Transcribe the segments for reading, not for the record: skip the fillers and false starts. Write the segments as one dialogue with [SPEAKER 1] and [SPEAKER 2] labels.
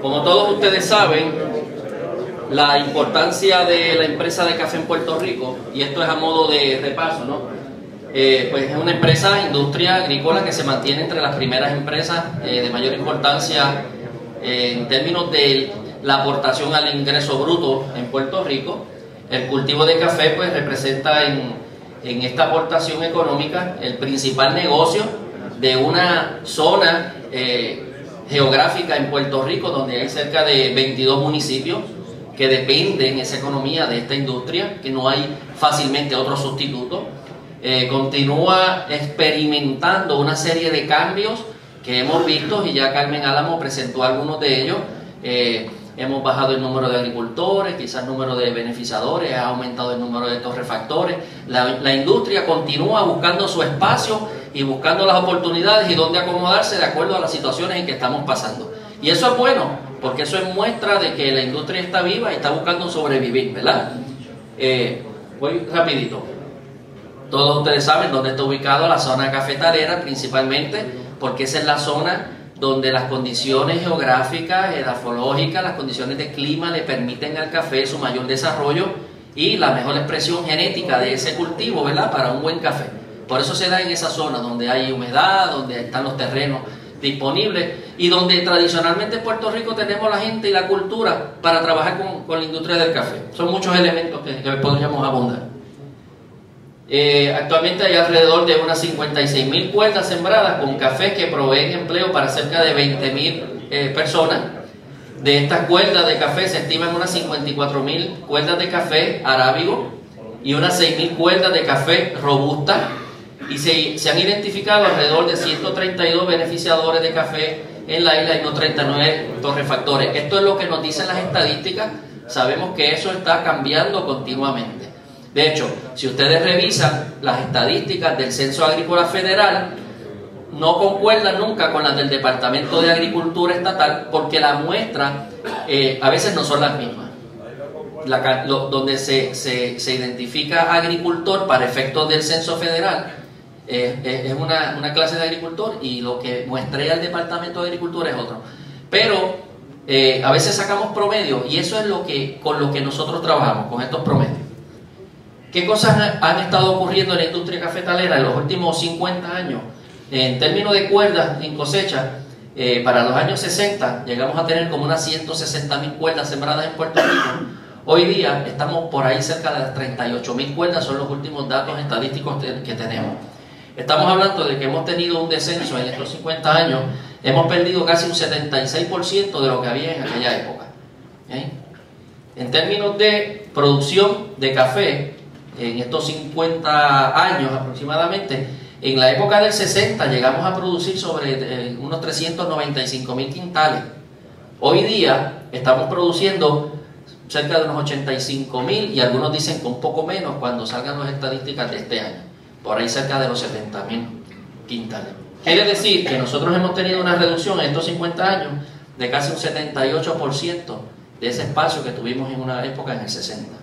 [SPEAKER 1] Como todos ustedes saben, la importancia de la empresa de café en Puerto Rico, y esto es a modo de repaso, ¿no? Pues es una empresa, industria agrícola, que se mantiene entre las primeras empresas de mayor importancia en términos de la aportación al ingreso bruto en Puerto Rico. El cultivo de café pues representa en esta aportación económica el principal negocio de una zona geográfica en Puerto Rico, donde hay cerca de 22 municipios que dependen esa economía de esta industria, que no hay fácilmente otro sustituto. Continúa experimentando una serie de cambios que hemos visto, y ya Carmen Álamo presentó algunos de ellos. Hemos bajado el número de agricultores, quizás el número de beneficiadores, ha aumentado el número de torrefactores. La industria continúa buscando su espacio y buscando las oportunidades y dónde acomodarse de acuerdo a las situaciones en que estamos pasando. Y eso es bueno, porque eso es muestra de que la industria está viva y está buscando sobrevivir, ¿verdad? Voy rapidito. Todos ustedes saben dónde está ubicada la zona cafetalera, principalmente porque esa es la zona donde las condiciones geográficas, edafológicas, las condiciones de clima le permiten al café su mayor desarrollo y la mejor expresión genética de ese cultivo, ¿verdad?, para un buen café. Por eso se da en esa zona donde hay humedad, donde están los terrenos disponibles y donde tradicionalmente en Puerto Rico tenemos la gente y la cultura para trabajar con la industria del café. Son muchos elementos que podríamos abundar. Actualmente hay alrededor de unas 56.000 cuerdas sembradas con café que proveen empleo para cerca de 20.000 personas. De estas cuerdas de café se estiman unas 54.000 cuerdas de café arábigo y unas 6.000 cuerdas de café robusta, y se han identificado alrededor de 132 beneficiadores de café en la isla y unos 39 torrefactores. Esto es lo que nos dicen las estadísticas. Sabemos que eso está cambiando continuamente. De hecho, si ustedes revisan las estadísticas del Censo Agrícola Federal, no concuerdan nunca con las del Departamento de Agricultura Estatal, porque la muestra a veces no son las mismas. Donde se identifica agricultor para efectos del Censo Federal es una clase de agricultor, y lo que muestrea el Departamento de Agricultura es otro. Pero a veces sacamos promedios, y eso es con lo que nosotros trabajamos, con estos promedios. ¿Qué cosas han estado ocurriendo en la industria cafetalera en los últimos 50 años? En términos de cuerdas en cosecha, para los años 60 llegamos a tener como unas 160.000 cuerdas sembradas en Puerto Rico. Hoy día estamos por ahí cerca de las 38.000 cuerdas, son los últimos datos estadísticos que tenemos. Estamos hablando de que hemos tenido un descenso en estos 50 años, hemos perdido casi un 76% de lo que había en aquella época. En términos de producción de café, en estos 50 años aproximadamente, en la época del 60 llegamos a producir sobre unos 395.000 quintales. Hoy día estamos produciendo cerca de unos 85.000, y algunos dicen que un poco menos cuando salgan las estadísticas de este año, por ahí cerca de los 70.000 quintales. Quiere decir que nosotros hemos tenido una reducción en estos 50 años de casi un 78% de ese espacio que tuvimos en una época en el 60.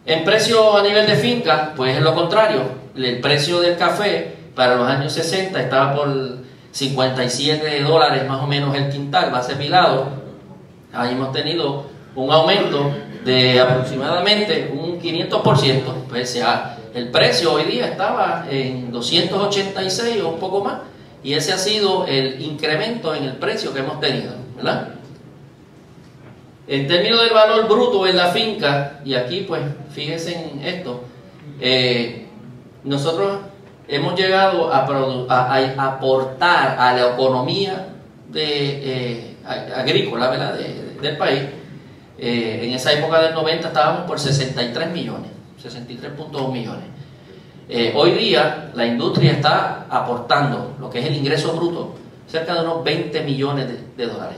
[SPEAKER 1] En precio a nivel de finca, pues es lo contrario. El precio del café para los años 60 estaba por $57 más o menos el quintal, base pilado. Ahí hemos tenido un aumento de aproximadamente un 500%. Pues el precio hoy día estaba en 286 o un poco más, y ese ha sido el incremento en el precio que hemos tenido, ¿verdad? En términos del valor bruto en la finca, y aquí pues fíjense en esto, nosotros hemos llegado a aportar a la economía agrícola, ¿verdad?, del país. En esa época del 90 estábamos por 63 millones, 63.2 millones. Hoy día la industria está aportando lo que es el ingreso bruto, cerca de unos 20 millones de dólares.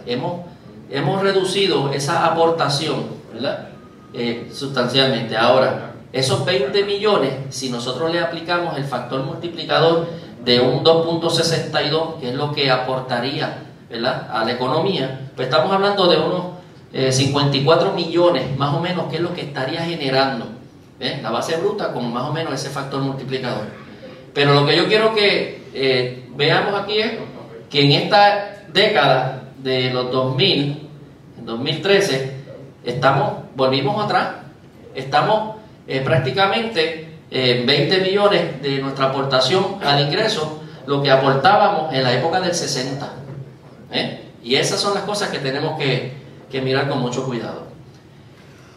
[SPEAKER 1] Hemos reducido esa aportación, ¿verdad?, sustancialmente. Ahora, esos 20 millones, si nosotros le aplicamos el factor multiplicador de un 2.62, que es lo que aportaría, ¿verdad?, a la economía, pues estamos hablando de unos 54 millones, más o menos, que es lo que estaría generando la base bruta con más o menos ese factor multiplicador. Pero lo que yo quiero que veamos aquí es que en esta década de los 2000, en 2013, volvimos atrás. Estamos prácticamente en 20 millones de nuestra aportación al ingreso, lo que aportábamos en la época del 60. Y esas son las cosas que tenemos que mirar con mucho cuidado.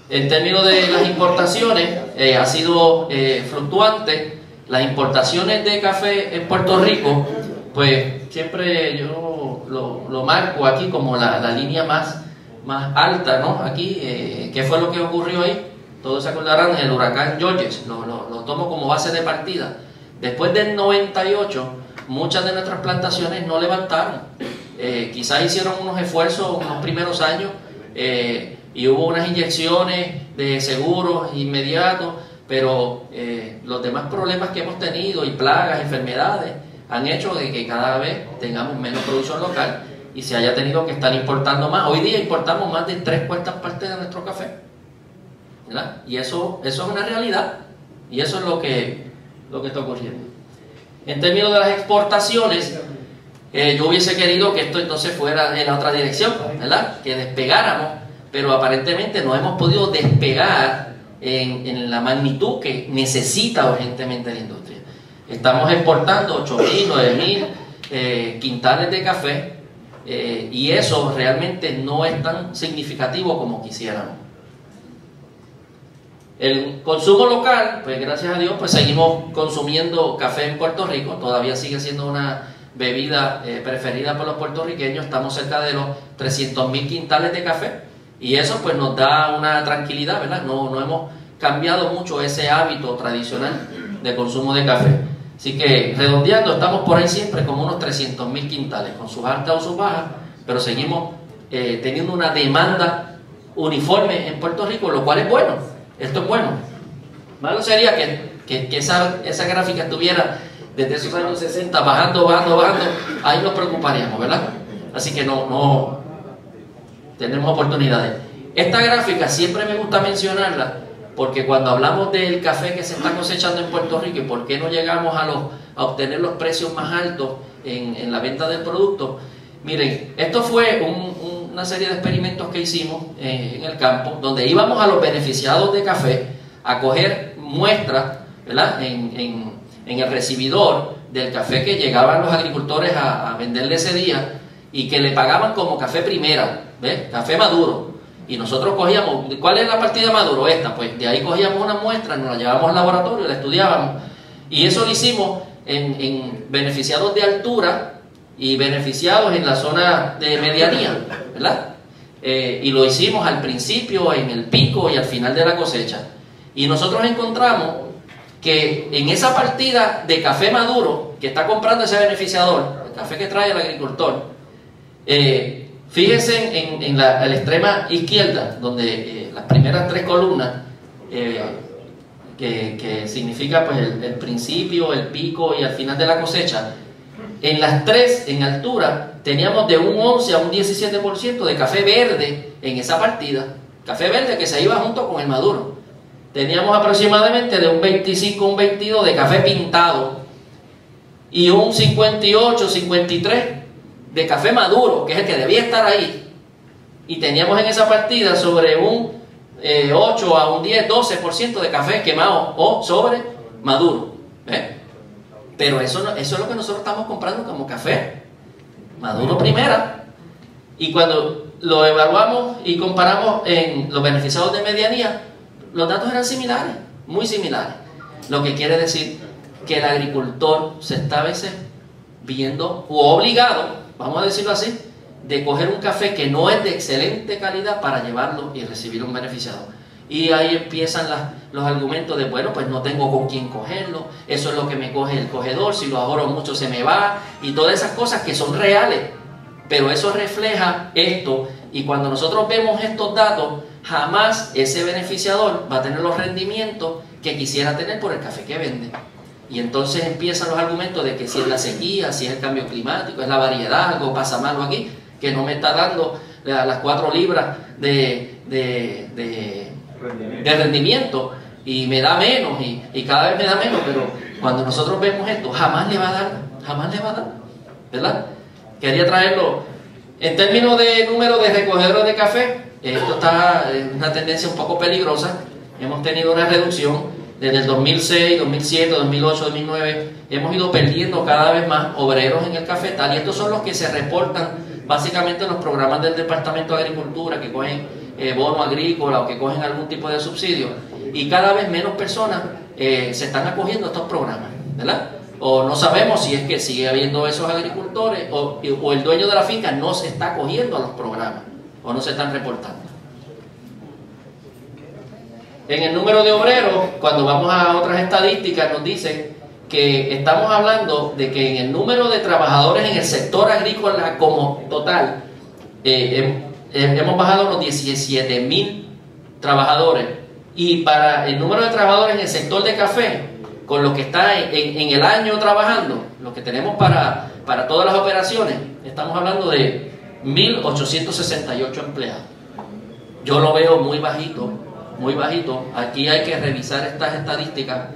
[SPEAKER 1] En términos de las importaciones, ha sido fluctuante. Las importaciones de café en Puerto Rico, pues siempre yo lo marco aquí como la línea más alta, ¿no? Aquí, ¿qué fue lo que ocurrió ahí? Todos se acordarán del huracán Georges, lo tomo como base de partida. Después del 98, muchas de nuestras plantaciones no levantaron. Quizás hicieron unos esfuerzos en los primeros años, y hubo unas inyecciones de seguros inmediatos, pero los demás problemas que hemos tenido, y plagas, enfermedades, han hecho de que cada vez tengamos menos producción local y se haya tenido que estar importando más. Hoy día importamos más de 3/4 partes de nuestro café, ¿verdad? Y eso es una realidad, y eso es lo que está ocurriendo. En términos de las exportaciones, yo hubiese querido que esto entonces fuera en la otra dirección, ¿verdad? Que despegáramos, pero aparentemente no hemos podido despegar en la magnitud que necesita urgentemente la industria. Estamos exportando 8.000, 9.000 quintales de café, y eso realmente no es tan significativo como quisiéramos. El consumo local, pues gracias a Dios, pues seguimos consumiendo café en Puerto Rico. Todavía sigue siendo una bebida preferida por los puertorriqueños. Estamos cerca de los 300.000 quintales de café, y eso pues nos da una tranquilidad, ¿verdad? No hemos cambiado mucho ese hábito tradicional de consumo de café. Así que redondeando, estamos por ahí siempre como unos 300.000 quintales, con sus altas o sus bajas, pero seguimos teniendo una demanda uniforme en Puerto Rico, lo cual es bueno. Esto es bueno. Malo sería que esa gráfica estuviera desde esos años 60 bajando, ahí nos preocuparíamos, ¿verdad? Así que no tenemos oportunidades. Esta gráfica siempre me gusta mencionarla, porque cuando hablamos del café que se está cosechando en Puerto Rico y por qué no llegamos a obtener los precios más altos en la venta del producto, miren, esto fue una serie de experimentos que hicimos en el campo, donde íbamos a los beneficiados de café a coger muestras, ¿verdad? En el recibidor del café que llegaban los agricultores a venderle ese día, y que le pagaban como café primera, ¿ves? Café maduro. Y nosotros cogíamos, ¿cuál es la partida maduro? Esta, pues de ahí cogíamos una muestra, nos la llevábamos al laboratorio, la estudiábamos. Y eso lo hicimos en beneficiados de altura y beneficiados en la zona de medianía, ¿verdad? Y lo hicimos al principio, en el pico y al final de la cosecha. Y nosotros encontramos que en esa partida de café maduro que está comprando ese beneficiador, el café que trae el agricultor, fíjense en la extrema izquierda, donde las primeras 3 columnas, que significa pues el principio, el pico y al final de la cosecha, en las 3 en altura teníamos de un 11 a un 17% de café verde en esa partida, café verde que se iba junto con el maduro. Teníamos aproximadamente de un 25 a un 22 de café pintado, y un 58, 53 de café maduro, que es el que debía estar ahí. Y teníamos en esa partida sobre un 8 a un 10, 12% de café quemado o sobre maduro. Pero eso es lo que nosotros estamos comprando como café maduro primera. Y cuando lo evaluamos y comparamos en los beneficiados de medianía, los datos eran similares, muy similares. Lo que quiere decir que el agricultor se está a veces viendo o obligado, vamos a decirlo así, de coger un café que no es de excelente calidad para llevarlo y recibir un beneficiado. Y ahí empiezan los argumentos de, bueno, pues no tengo con quién cogerlo, eso es lo que me coge el cogedor, si lo ahorro mucho se me va, y todas esas cosas que son reales. Pero eso refleja esto, y cuando nosotros vemos estos datos, jamás ese beneficiador va a tener los rendimientos que quisiera tener por el café que vende. Y entonces empiezan los argumentos de que si es la sequía, si es el cambio climático, es la variedad, algo pasa malo aquí, que no me está dando las 4 libras de rendimiento, y me da menos, y cada vez me da menos. Pero cuando nosotros vemos esto, jamás le va a dar, ¿verdad? Quería traerlo En términos de número de recogedores de café, esto está en una tendencia un poco peligrosa. Hemos tenido una reducción desde el 2006, 2007, 2008, 2009. Hemos ido perdiendo cada vez más obreros en el cafetal, y estos son los que se reportan básicamente en los programas del Departamento de Agricultura, que cogen bono agrícola o que cogen algún tipo de subsidio, y cada vez menos personas se están acogiendo a estos programas, ¿verdad? O no sabemos si es que sigue habiendo esos agricultores o el dueño de la finca no se está acogiendo a los programas o no se están reportando. En el número de obreros, cuando vamos a otras estadísticas, nos dicen que estamos hablando de que en el número de trabajadores en el sector agrícola como total, hemos bajado los 17.000 trabajadores, y para el número de trabajadores en el sector de café, con lo que está en el año trabajando, lo que tenemos para todas las operaciones, estamos hablando de 1.868 empleados. Yo lo veo muy bajito, muy bajito. Aquí hay que revisar estas estadísticas,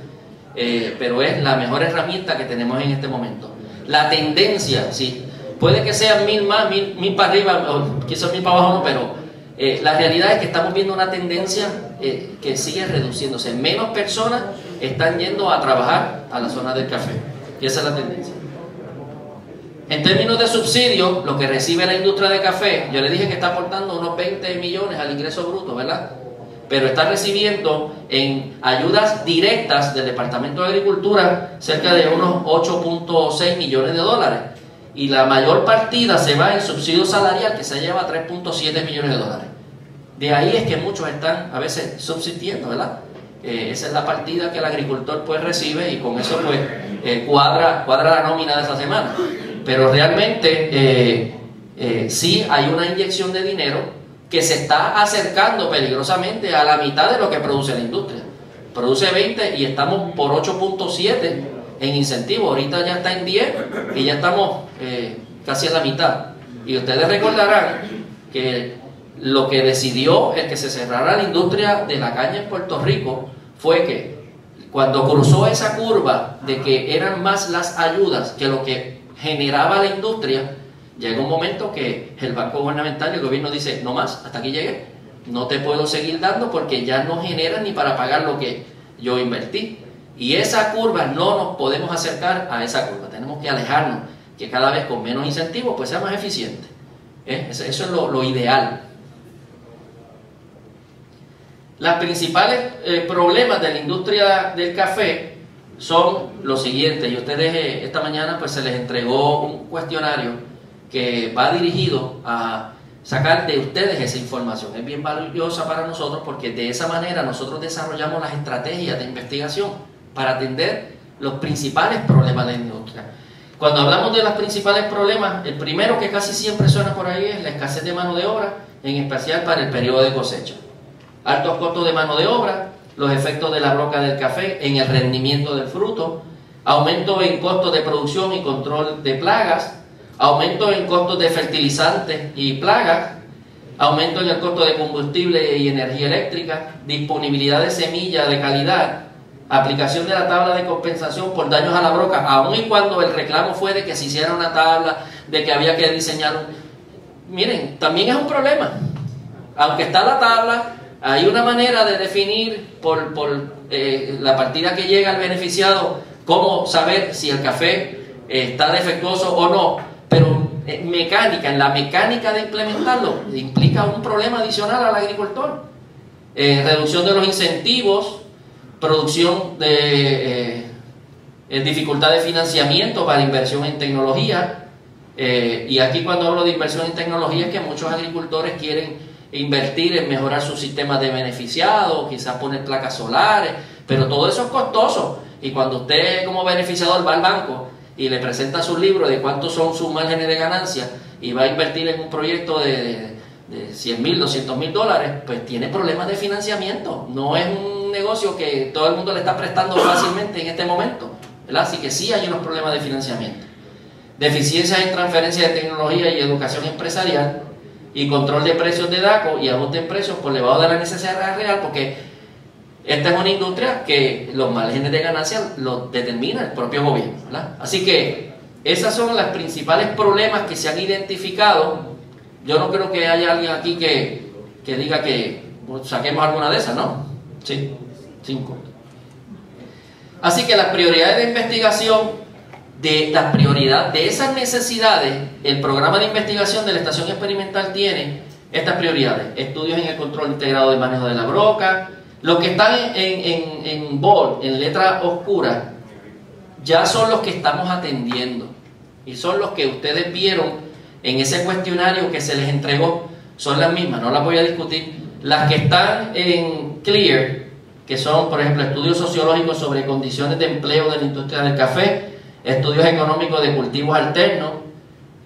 [SPEAKER 1] pero es la mejor herramienta que tenemos en este momento. La tendencia, sí, puede que sean 1.000 más, 1.000 para arriba, o quizás 1.000 para abajo, no, pero la realidad es que estamos viendo una tendencia que sigue reduciéndose. Menos personas están yendo a trabajar a la zona del café, y esa es la tendencia. En términos de subsidios, lo que recibe la industria de café, yo le dije que está aportando unos 20 millones al ingreso bruto, ¿verdad? Pero está recibiendo en ayudas directas del Departamento de Agricultura cerca de unos 8.6 millones de dólares. Y la mayor partida se va en subsidio salarial, que se lleva 3.7 millones de dólares. De ahí es que muchos están a veces subsistiendo, ¿verdad? Esa es la partida que el agricultor pues recibe, y con eso pues cuadra la nómina de esa semana. Pero realmente sí hay una inyección de dinero que se está acercando peligrosamente a la mitad de lo que produce la industria. Produce 20 y estamos por 8.7 en incentivo. Ahorita ya está en 10 y ya estamos casi en la mitad. Y ustedes recordarán que lo que decidió el que se cerrara la industria de la caña en Puerto Rico fue que cuando cruzó esa curva de que eran más las ayudas que lo que generaba la industria, llega un momento que el banco gubernamental y el gobierno dice: no más, hasta aquí llegué, no te puedo seguir dando porque ya no generan ni para pagar lo que yo invertí. Y esa curva, no nos podemos acercar a esa curva, tenemos que alejarnos, que cada vez con menos incentivos pues sea más eficiente. Eso es lo ideal. Los principales problemas de la industria del café son los siguientes, y ustedes esta mañana pues se les entregó un cuestionario que va dirigido a sacar de ustedes esa información. Es bien valiosa para nosotros porque de esa manera nosotros desarrollamos las estrategias de investigación para atender los principales problemas de la industria. Cuando hablamos de los principales problemas, el primero que casi siempre suena por ahí es la escasez de mano de obra, en especial para el periodo de cosecha. Altos costos de mano de obra, los efectos de la broca del café en el rendimiento del fruto, aumento en costos de producción y control de plagas, aumento en costos de fertilizantes y plagas, aumento en el costo de combustible y energía eléctrica, disponibilidad de semilla de calidad, aplicación de la tabla de compensación por daños a la broca, aun y cuando el reclamo fue de que se hiciera una tabla, de que había que diseñar Miren, también es un problema. Aunque está la tabla, hay una manera de definir por la partida que llega al beneficiado cómo saber si el café está defectuoso o no, pero en la mecánica de implementarlo implica un problema adicional al agricultor. Reducción de los incentivos, producción de dificultad de financiamiento para inversión en tecnología, y aquí cuando hablo de inversión en tecnología es que muchos agricultores quieren invertir en mejorar sus sistemas de beneficiados, quizás poner placas solares, pero todo eso es costoso, y cuando usted como beneficiador va al banco y le presenta su libro de cuántos son sus márgenes de ganancia y va a invertir en un proyecto de 100.000, 200.000 dólares, pues tiene problemas de financiamiento. No es un negocio que todo el mundo le está prestando fácilmente en este momento, ¿verdad? Así que sí hay unos problemas de financiamiento. Deficiencias en transferencia de tecnología y educación empresarial, y control de precios de DACO y ajuste en precios por debajo de la necesidad real, porque esta es una industria que los márgenes de ganancia los determina el propio gobierno, ¿verdad? Así que esos son los principales problemas que se han identificado Yo no creo que haya alguien aquí que diga que saquemos alguna de esas, ¿no? Sí, 5. Así que las prioridades de investigación, de esas necesidades, el programa de investigación de la estación experimental tiene estas prioridades: estudios en el control integrado de manejo de la broca. Los que están en bold, en letra oscura, ya son los que estamos atendiendo y son los que ustedes vieron en ese cuestionario que se les entregó. Son las mismas, no las voy a discutir. Las que están en clear, que son, por ejemplo, estudios sociológicos sobre condiciones de empleo de la industria del café, estudios económicos de cultivos alternos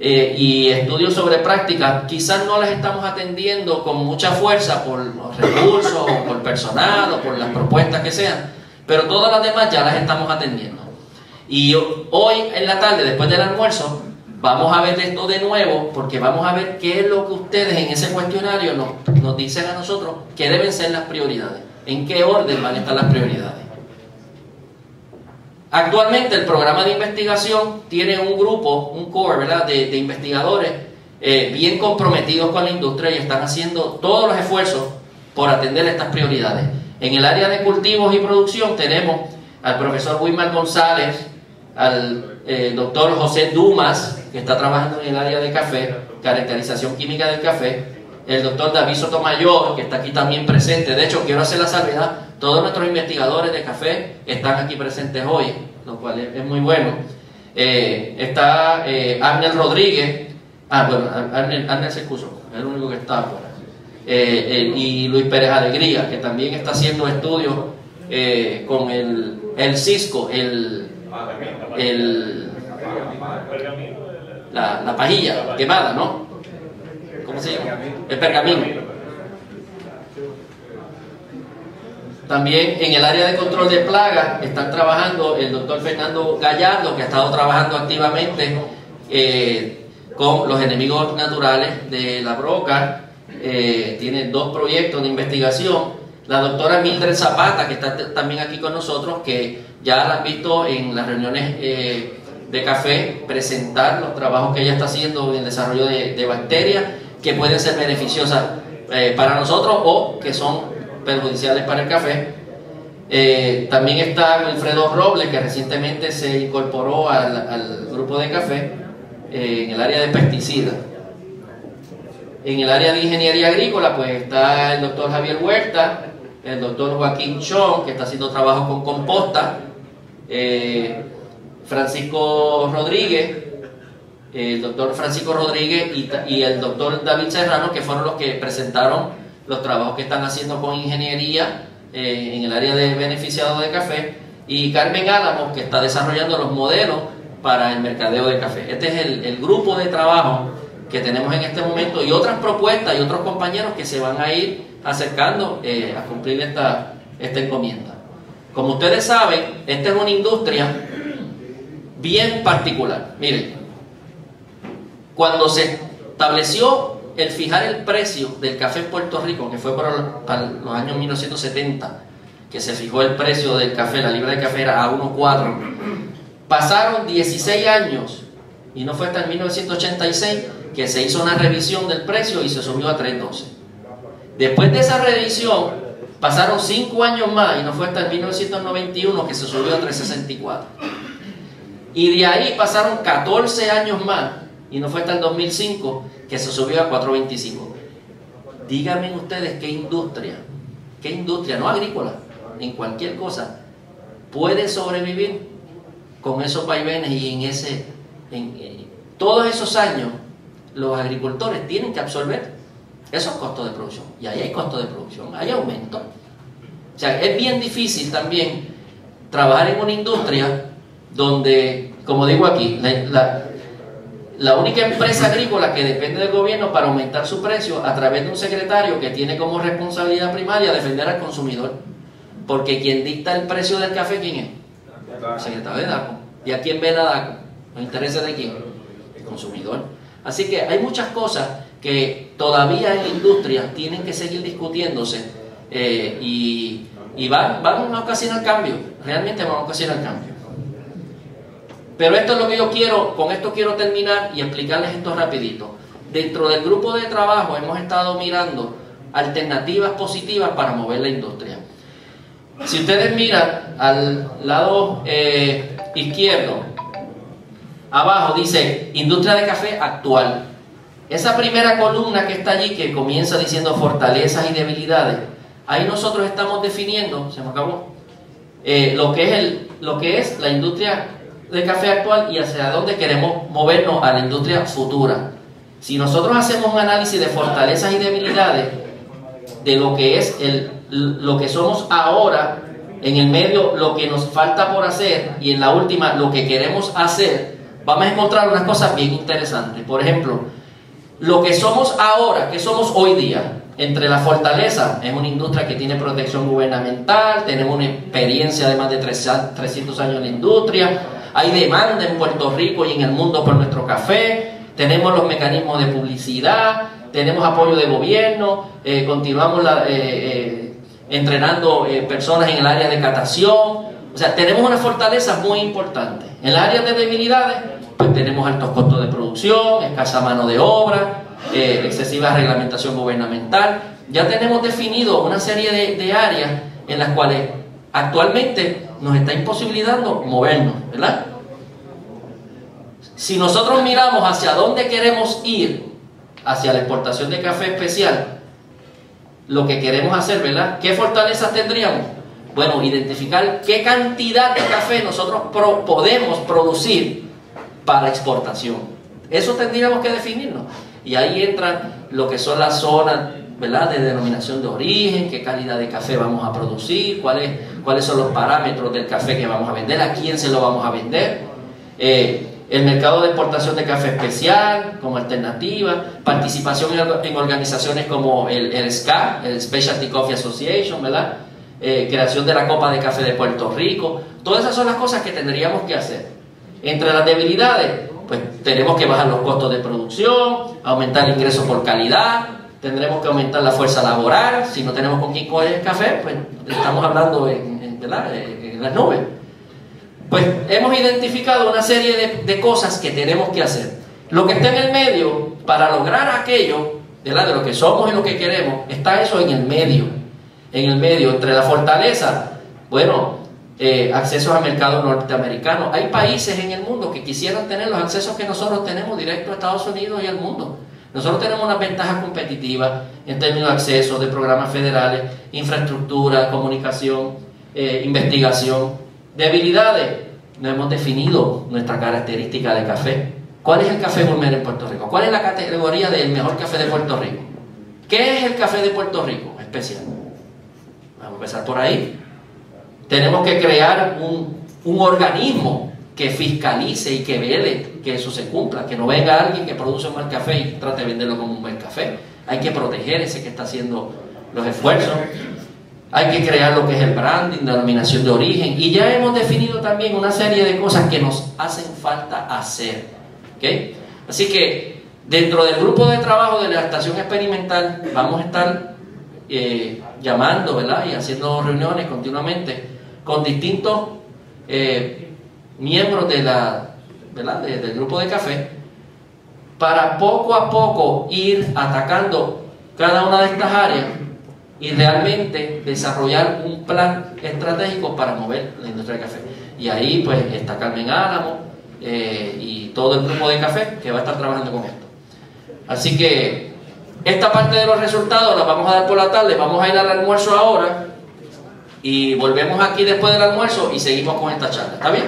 [SPEAKER 1] y estudios sobre prácticas, quizás no las estamos atendiendo con mucha fuerza por los recursos o por personal o por las propuestas que sean, pero todas las demás ya las estamos atendiendo. Y hoy en la tarde, después del almuerzo, vamos a ver esto de nuevo, porque vamos a ver qué es lo que ustedes en ese cuestionario nos dicen a nosotros que deben ser las prioridades, en qué orden van a estar las prioridades. Actualmente el programa de investigación tiene un grupo, un core, ¿verdad?, de investigadores bien comprometidos con la industria y están haciendo todos los esfuerzos por atender estas prioridades. En el área de cultivos y producción tenemos al profesor Wilmar González, al doctor José Dumas, que está trabajando en el área de café, caracterización química del café, el doctor David Sotomayor, que está aquí también presente. De hecho, quiero hacer la salvedad, todos nuestros investigadores de café están aquí presentes hoy, lo cual es muy bueno. Está Arnel Rodríguez, Arnel se excusó, es el único que está afuera, y Luis Pérez Alegría, que también está haciendo estudios con el Cisco, la pajilla quemada, ¿no? ¿Cómo se llama? El pergamino. También en el área de control de plagas están trabajando el doctor Fernando Gallardo, que ha estado trabajando activamente con los enemigos naturales de la broca. Tiene 2 proyectos de investigación. La doctora Mildred Zapata, que está también aquí con nosotros, que ya la han visto en las reuniones de café, presentar los trabajos que ella está haciendo en el desarrollo de bacterias que pueden ser beneficiosas para nosotros o que son perjudiciales para el café. También está Wilfredo Robles, que recientemente se incorporó al grupo de café en el área de pesticidas. En el área de ingeniería agrícola pues está el doctor Javier Huerta, el doctor Joaquín Chong, que está haciendo trabajo con composta, Francisco Rodríguez, el doctor Francisco Rodríguez y el doctor David Serrano, que fueron los que presentaron los trabajos que están haciendo con ingeniería en el área de beneficiados de café, y Carmen Álamos, que está desarrollando los modelos para el mercadeo de café. Este es el grupo de trabajo que tenemos en este momento, y otras propuestas y otros compañeros que se van a ir acercando a cumplir esta encomienda. Como ustedes saben, esta es una industria bien particular. Miren, cuando se estableció el fijar el precio del café en Puerto Rico, que fue para los años 1970, que se fijó el precio del café, la libra de café era a 1.4, pasaron 16 años y no fue hasta el 1986 que se hizo una revisión del precio y se subió a 3.12. Después de esa revisión pasaron 5 años más y no fue hasta el 1991 que se subió a 3.64. Y de ahí pasaron 14 años más y no fue hasta el 2005 que se subió a 4.25. Díganme ustedes qué industria, no agrícola, en cualquier cosa, puede sobrevivir con esos vaivenes y en todos esos años los agricultores tienen que absorber esos costos de producción. Y ahí hay costos de producción, hay aumento. O sea, es bien difícil también trabajar en una industria donde, como digo aquí, la única empresa agrícola que depende del gobierno para aumentar su precio a través de un secretario que tiene como responsabilidad primaria defender al consumidor. Porque quien dicta el precio del café, ¿quién es? El secretario de DACO. ¿Y a quién ve la DACO? ¿Los intereses de quién? El consumidor. Así que hay muchas cosas que todavía en la industria tienen que seguir discutiéndose y van a ocasionar cambio. Realmente van a ocasionar cambio. Pero esto es lo que yo quiero, con esto quiero terminar y explicarles esto rapidito. dentro del grupo de trabajo hemos estado mirando alternativas positivas para mover la industria. Si ustedes miran al lado izquierdo, abajo dice industria de café actual. Esa primera columna que está allí, que comienza diciendo fortalezas y debilidades, ahí nosotros estamos definiendo, se me acabó, lo que es la industria de café actual y hacia dónde queremos movernos a la industria futura. Si nosotros hacemos un análisis de fortalezas y debilidades de lo que es lo que somos ahora, en el medio lo que nos falta por hacer y en la última lo que queremos hacer, vamos a encontrar unas cosas bien interesantes. Por ejemplo, lo que somos ahora, que somos hoy día, entre la fortaleza, es una industria que tiene protección gubernamental, tenemos una experiencia de más de 300 años en la industria, hay demanda en Puerto Rico y en el mundo por nuestro café, tenemos los mecanismos de publicidad, tenemos apoyo de gobierno, continuamos entrenando personas en el área de catación, o sea, tenemos una fortaleza muy importante. En las áreas de debilidades, pues tenemos altos costos de producción, escasa mano de obra, excesiva reglamentación gubernamental. Ya tenemos definido una serie de áreas en las cuales actualmente nos está imposibilitando movernos, ¿verdad? Si nosotros miramos hacia dónde queremos ir, hacia la exportación de café especial, lo que queremos hacer, ¿verdad? ¿Qué fortalezas tendríamos? Bueno, identificar qué cantidad de café nosotros podemos producir para exportación. Eso tendríamos que definirnos. Y ahí entran lo que son las zonas, ¿verdad?, de denominación de origen, qué calidad de café vamos a producir, cuáles son los parámetros del café que vamos a vender, a quién se lo vamos a vender. El mercado de exportación de café especial como alternativa, participación en organizaciones como el SCA, el Specialty Coffee Association, ¿verdad? Creación de la Copa de Café de Puerto Rico. Todas esas son las cosas que tendríamos que hacer. Entre las debilidades, pues tenemos que bajar los costos de producción, aumentar el ingreso por calidad, tendremos que aumentar la fuerza laboral. Si no tenemos con quién coger el café, pues estamos hablando ¿verdad?, en las nubes. Pues hemos identificado una serie de cosas que tenemos que hacer. Lo que está en el medio, para lograr aquello, ¿verdad?, de lo que somos y lo que queremos, está eso en el medio. En el medio, entre la fortaleza, bueno, accesos al mercado norteamericano. Hay países en el mundo que quisieran tener los accesos que nosotros tenemos directo a Estados Unidos y al mundo. Nosotros tenemos unas ventajas competitivas en términos de acceso, de programas federales, infraestructura, comunicación, investigación. Debilidades, no hemos definido nuestra característica de café. ¿Cuál es el café gourmet en Puerto Rico? ¿Cuál es la categoría del mejor café de Puerto Rico? ¿Qué es el café de Puerto Rico especial? Vamos a empezar por ahí. Tenemos que crear un organismo que fiscalice y que vele que eso se cumpla, que no venga alguien que produce un mal café y trate de venderlo como un buen café. Hay que proteger ese que está haciendo los esfuerzos. Hay que crear lo que es el branding, la denominación de origen, y ya hemos definido también una serie de cosas que nos hacen falta hacer. ¿Okay? Así que dentro del grupo de trabajo de la estación experimental vamos a estar llamando, ¿verdad?, y haciendo reuniones continuamente con distintos miembros ¿verdad?, del grupo de café, para poco a poco ir atacando cada una de estas áreas y realmente desarrollar un plan estratégico para mover la industria del café. Y ahí pues está Carmen Álamo y todo el grupo de café que va a estar trabajando con esto. Así que esta parte de los resultados la vamos a dar por la tarde. Vamos a ir al almuerzo ahora y volvemos aquí después del almuerzo y seguimos con esta charla. ¿Está bien?